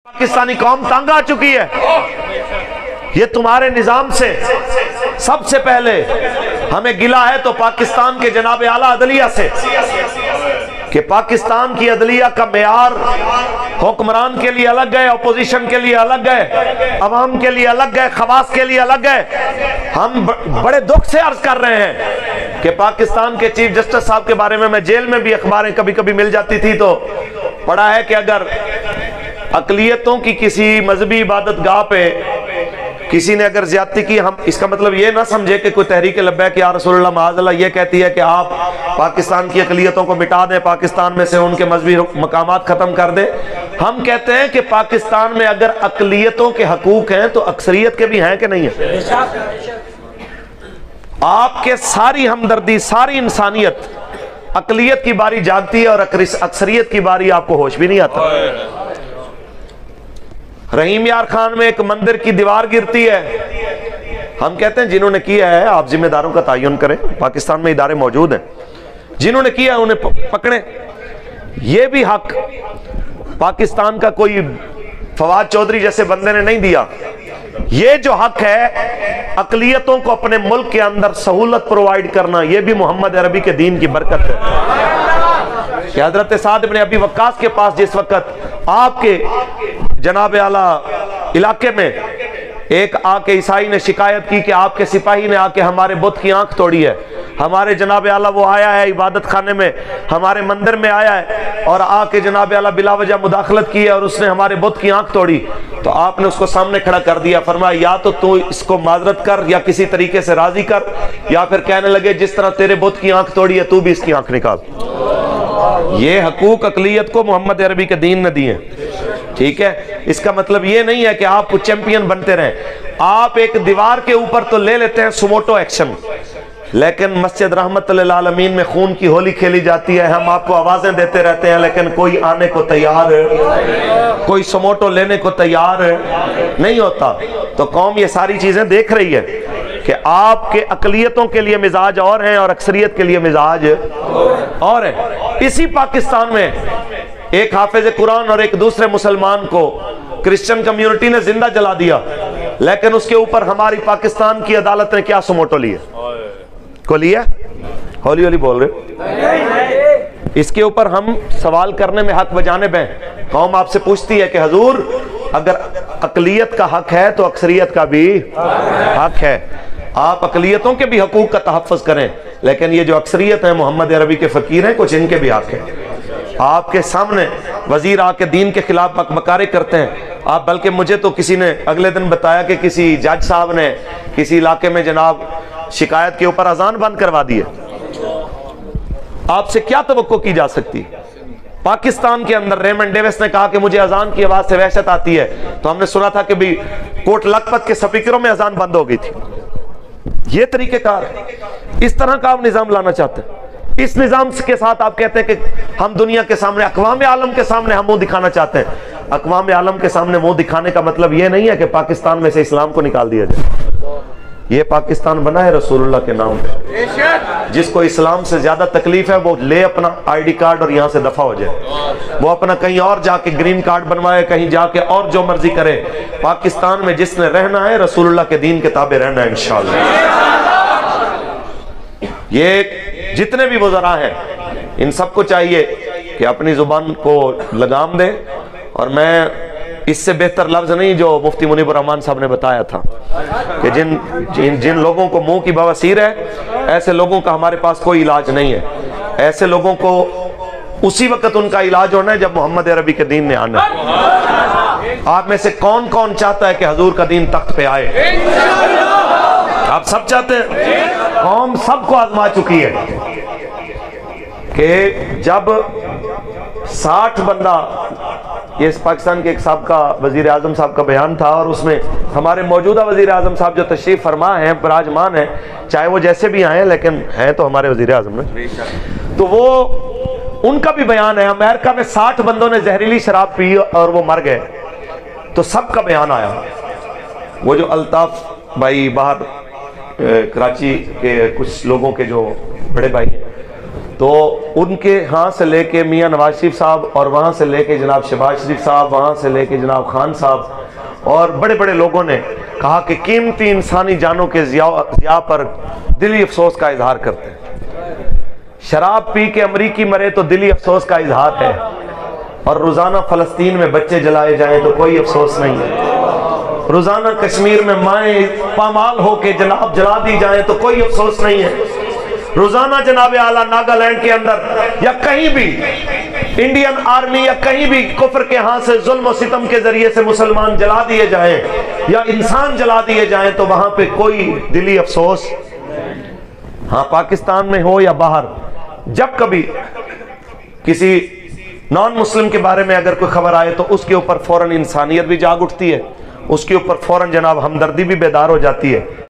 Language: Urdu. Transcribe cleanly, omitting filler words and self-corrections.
پاکستانی قوم تنگ آ چکی ہے۔ یہ تمہارے نظام سے سب سے پہلے ہمیں گلہ ہے تو پاکستان کے جناب اعلیٰ عدلیہ سے کہ پاکستان کی عدلیہ کا معیار حکمران کے لیے الگ ہے، اپوزیشن کے لیے الگ ہے، عوام کے لیے الگ ہے، خواص کے لیے الگ ہے۔ ہم بڑے دکھ سے عرض کر رہے ہیں کہ پاکستان کے چیف جسٹس صاحب کے بارے میں جیل میں بھی اخباریں کبھی کبھی مل جاتی تھی تو پڑھا ہے کہ اگر اقلیتوں کی کسی مذہبی عبادت گاہ پہ کسی نے اگر زیادتی کی، ہم اس کا مطلب یہ نہ سمجھے کہ کوئی تحریک لبیک یا رسول اللہ معاذ اللہ یہ کہتی ہے کہ آپ پاکستان کی اقلیتوں کو مٹا دیں، پاکستان میں سے ان کے مذہبی مقامات ختم کر دیں۔ ہم کہتے ہیں کہ پاکستان میں اگر اقلیتوں کے حقوق ہیں تو اکثریت کے بھی ہیں کہ نہیں ہیں؟ آپ کے ساری ہمدردی، ساری انسانیت، اقلیت کی باری جاگتی ہے اور اکثریت کی باری آپ کو ہوش بھی نہیں آتا۔ رحیم یار خان میں ایک مندر کی دیوار گرتی ہے، ہم کہتے ہیں جنہوں نے کیا ہے آپ ذمہ داروں کا تعین کریں، پاکستان میں ادارے موجود ہیں، جنہوں نے کیا انہیں پکڑیں۔ یہ بھی حق پاکستان کا کوئی فواد چودھری جیسے بندے نے نہیں دیا۔ یہ جو حق ہے اقلیتوں کو اپنے ملک کے اندر سہولت پرووائیڈ کرنا، یہ بھی محمد عربی کے دین کی برکت ہے کہ حضرت سعد بن ابی وقاص کے پاس جس وقت آپ کے جناب اعلیٰ علاقے میں ایک آ کے عیسائی نے شکایت کی کہ آپ کے سپاہی نے آ کے ہمارے بت کی آنکھ توڑی ہے، ہمارے جناب اعلیٰ وہ آیا ہے عبادت خانے میں، ہمارے مندر میں آیا ہے اور آ کے جناب اعلیٰ بلا وجہ مداخلت کی ہے اور اس نے ہمارے بت کی آنکھ توڑی، تو آپ نے اس کو سامنے کھڑا کر دیا، فرمایا یا تو اس کو معذرت کر یا کسی طریقے سے راضی کر، یا پھر کہنے لگے جس طرح تیرے بت کی آنکھ توڑی ہے تو بھی اس کی آنکھ نکال۔ یہ حقوق اقلیت کو محمد عربی کے دین نے دیے، ٹھیک ہے؟ اس کا مطلب یہ نہیں ہے کہ آپ کو چیمپئن بنتے رہیں۔ آپ ایک دیوار کے اوپر تو لے لیتے ہیں سموٹو ایکشن، لیکن مسجد رحمت للعالمین میں خون کی ہولی کھیلی جاتی ہے، ہم آپ کو آوازیں دیتے رہتے ہیں لیکن کوئی آنے کو تیار، کوئی سموٹو لینے کو تیار نہیں ہوتا۔ تو قوم یہ ساری چیزیں دیکھ رہی ہے کہ آپ کے اقلیتوں کے لیے مزاج اور ہیں اور اکثریت کے لیے مزاج اور ہے۔ اسی پاکستان میں ایک حافظ قرآن اور ایک دوسرے مسلمان کو کرسچن کمیونٹی نے زندہ جلا دیا، لیکن اس کے اوپر ہماری پاکستان کی عدالت نے کیا سموٹو لیا؟ کو لیا؟ ہولی ہولی بول رہے؟ اس کے اوپر ہم سوال کرنے میں حق بجانب ہیں۔ قوم آپ سے پوچھتی ہے کہ حضور اگر اقلیت کا حق ہے تو اکثریت کا بھی حق ہے، آپ اقلیتوں کے بھی حقوق کا تحفظ کریں، لیکن یہ جو اکثریت ہیں محمد عربی کے فقیر ہیں، کچھ ان کے بھی حق ہیں۔ آپ کے سامنے وزیر آ کے دین کے خلاف بکبکارے کرتے ہیں، آپ بلکہ مجھے تو کسی نے اگلے دن بتایا کہ کسی جج صاحب نے کسی علاقے میں جناب شکایت کے اوپر اذان بند کروا دی ہے۔ آپ سے کیا توقع کی جا سکتی؟ پاکستان کے اندر ریمنڈ ڈیوس نے کہا کہ مجھے اذان کی آواز سے وحشت آتی ہے، تو ہم نے سنا تھا کہ بھی کوٹ لکھپت کے سپیکروں میں اذان بند ہو گئی تھی۔ یہ طریقہ کار، اس طرح کا آپ نظام لانا چاہتے ہیں؟ اس نظام کے ساتھ آپ کہتے ہیں کہ ہم دنیا کے سامنے، اقوام عالم کے سامنے ہم منہ دکھانا چاہتے ہیں۔ اقوام عالم کے سامنے منہ دکھانے کا مطلب یہ نہیں ہے کہ پاکستان میں سے اسلام کو نکال دیا جائے۔ یہ پاکستان بنا ہے رسول اللہ کے نام پہ، جس کو اسلام سے زیادہ تکلیف ہے وہ لے اپنا آئی ڈی کارڈ اور یہاں سے دفع ہو جائے، وہ اپنا کہیں اور جا کے گرین کارڈ بنوائے، کہیں جا کے اور جو مرضی کرے۔ پاکستان میں جس نے رہنا ہے رسول اللہ کے دین کے تابع رہنا ہے انشاءاللہ۔ یہ جتنے بھی وزراء ہیں ان سب کو چاہیے کہ اپنی زبان کو لگام دیں، اور میں اس سے بہتر لفظ نہیں جو مفتی منیب الرحمان صاحب نے بتایا تھا کہ جن لوگوں کو منہ کی بواسیر ہے، ایسے لوگوں کا ہمارے پاس کوئی علاج نہیں ہے۔ ایسے لوگوں کو اسی وقت ان کا علاج ہونا ہے جب محمد عربی کے دین نے آنا ہے۔ آپ میں سے کون کون چاہتا ہے کہ حضور کا دین تخت پہ آئے؟ آپ سب چاہتے ہیں؟ قوم سب کو آزما چکی ہے کہ جب 60 بندہ، یہ پاکستان کے ایک سابقہ وزیر اعظم صاحب کا بیان تھا، اور اس میں ہمارے موجودہ وزیر اعظم صاحب جو تشریف فرما ہیں، براجمان ہیں، چاہے وہ جیسے بھی آئیں لیکن ہیں تو ہمارے وزیر اعظم نے، تو وہ ان کا بھی بیان ہے، امریکہ میں 60 بندوں نے زہریلی شراب پی اور وہ مر گئے، تو سب کا بیان آیا۔ وہ جو الطاف بھائی باہر کراچی کے کچھ لوگوں کے جو بڑے بھائی ہیں، تو تو ان کے ہاں سے لے کے میاں نواز شریف صاحب اور وہاں سے لے کے جناب شہباز شریف صاحب، وہاں سے لے کے جناب خان صاحب اور بڑے بڑے لوگوں نے کہا کہ قیمتی انسانی جانوں کے ضیاع پر دلی افسوس کا اظہار کرتے ہیں۔ شراب پی کے امریکی مرے تو دلی افسوس کا اظہار ہے، اور روزانہ فلسطین میں بچے جلائے جائیں تو کوئی افسوس نہیں ہے، روزانہ کشمیر میں مائیں پامال ہو کے جناب جلا دی جائیں تو کوئی افسوس نہیں ہے، روزانہ جناب اعلیٰ ناگالینڈ کے اندر یا کہیں بھی انڈین آرمی یا کہیں بھی کفر کے ہاں سے ظلم و ستم کے ذریعے سے مسلمان جلا دیے جائیں یا انسان جلا دیے جائیں تو وہاں پہ کوئی دلی افسوس، ہاں پاکستان میں ہو یا باہر، جب کبھی کسی نان مسلم کے بارے میں اگر کوئی خبر آئے تو اس کے اوپر فوراً انسانیت بھی جاگ اٹھتی ہے، اس کے اوپر فوراً جناب ہمدردی بھی بیدار ہو جاتی ہے۔